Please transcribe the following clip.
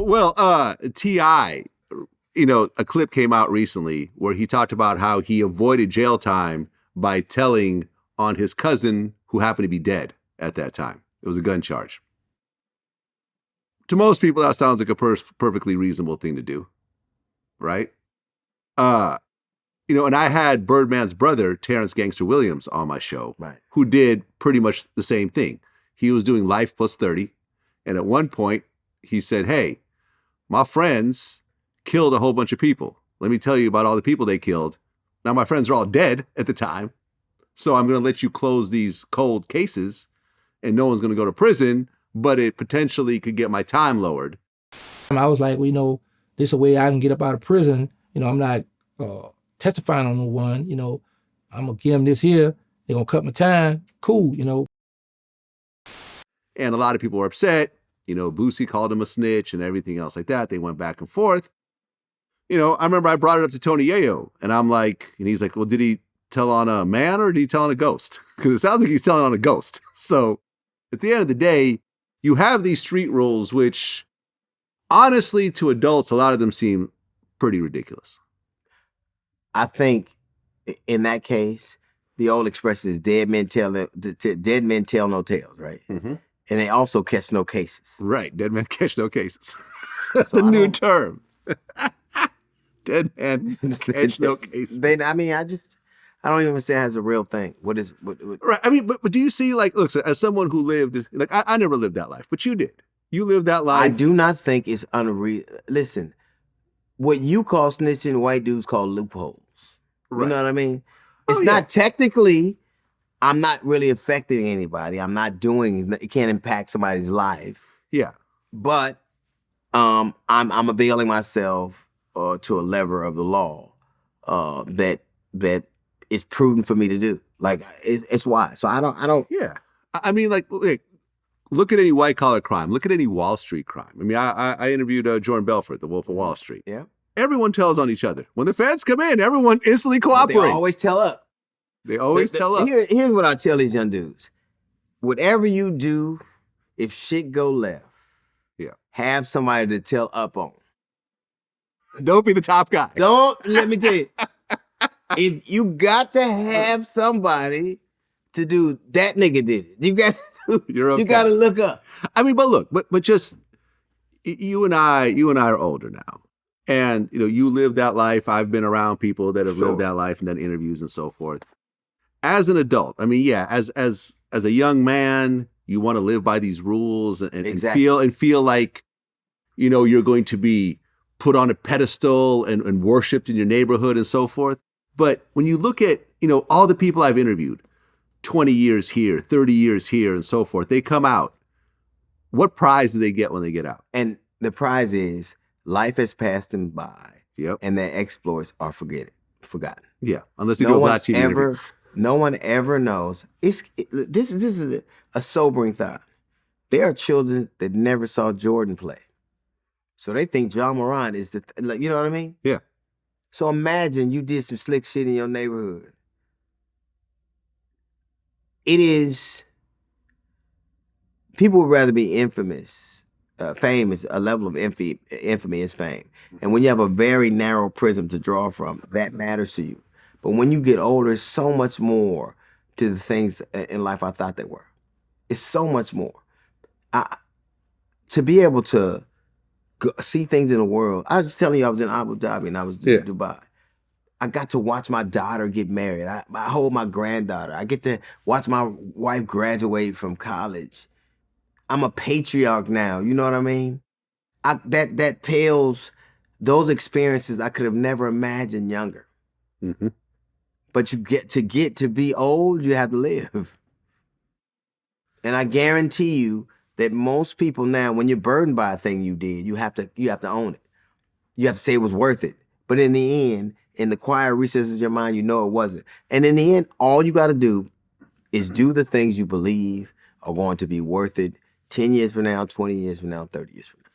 T.I., a clip came out recently where he talked about how he avoided jail time by telling on his cousin who happened to be dead at that time. It was a gun charge. To most people, that sounds like a perfectly reasonable thing to do, right? And I had Birdman's brother, Terrance Gangsta Williams, on my show, right, who did pretty much the same thing. He was doing life plus 30. And at one point, he said, hey, my friends killed a whole bunch of people. Let me tell you about all the people they killed. Now, my friends are all dead at the time. So I'm going to let you close these cold cases and no one's going to go to prison, but it potentially could get my time lowered. I was like, this is a way I can get up out of prison. I'm not testifying on no one. I'm going to give them this here. They're going to cut my time. Cool, And a lot of people were upset. Boosie called him a snitch and everything else like that. They went back and forth. I remember I brought it up to Tony Yayo, and he's like, well, did he tell on a man or did he tell on a ghost? Because it sounds like he's telling on a ghost. So at the end of the day, you have these street rules, which honestly, to adults, a lot of them seem pretty ridiculous. I think in that case, the old expression is dead men tell no tales, right? Mm-hmm. And they also catch no cases. Right. Dead men catch no cases. That's the new term. Dead men catch no cases. I don't even understand how it's a real thing. What? Right. But do you see, look, as someone who lived, I never lived that life, but you did. You lived that life. I do not think it's unreal. Listen, what you call snitching, white dudes call loopholes. Right. You know what I mean? It's not technically, I'm not really affecting anybody. I'm not it can't impact somebody's life. Yeah. But I'm availing myself to a lever of the law that is prudent for me to do. It's wise. So I don't. Yeah. Look at any white collar crime. Look at any Wall Street crime. I interviewed Jordan Belfort, the Wolf of Wall Street. Yeah. Everyone tells on each other. When the feds come in, everyone instantly cooperates. They always tell up. They always tell up. Here's what I tell these young dudes. Whatever you do, if shit go left, have somebody to tell up on. Don't be the top guy. Let me tell you. If you got to have somebody to do, that nigga did it. You got to You got to look up. But just you and I are older now. And, you live that life. I've been around people that have lived that life and done interviews and so forth. As an adult, as a young man, you want to live by these rules and feel like, you're going to be put on a pedestal and worshipped in your neighborhood and so forth. But when you look at, all the people I've interviewed, 20 years here, 30 years here and so forth, they come out. What prize do they get when they get out? And the prize is, life has passed them by, yep, and their exploits are forgotten. Yeah, unless you do a Vlad TV interview. No one ever knows. This is a sobering thought. There are children that never saw Jordan play, so they think John Moran is you know what I mean? Yeah. So imagine you did some slick shit in your neighborhood. It is. People would rather be infamous. Fame is a level of infamy is fame. And when you have a very narrow prism to draw from, that matters to you. But when you get older, it's so much more to the things in life I thought they were. It's so much more. To be able to see things in the world. I was just telling you I was in Abu Dhabi and I was in Dubai. I got to watch my daughter get married. I hold my granddaughter. I get to watch my wife graduate from college. I'm a patriarch now, you know what I mean? That pales, those experiences I could have never imagined younger. Mm-hmm. But you get to be old, you have to live. And I guarantee you that most people now, when you're burdened by a thing you did, you have to own it. You have to say it was worth it. But in the end, in the quiet recesses of your mind, you know it wasn't. And in the end, all you got to do is do the things you believe are going to be worth it 10 years from now, 20 years from now, 30 years from now.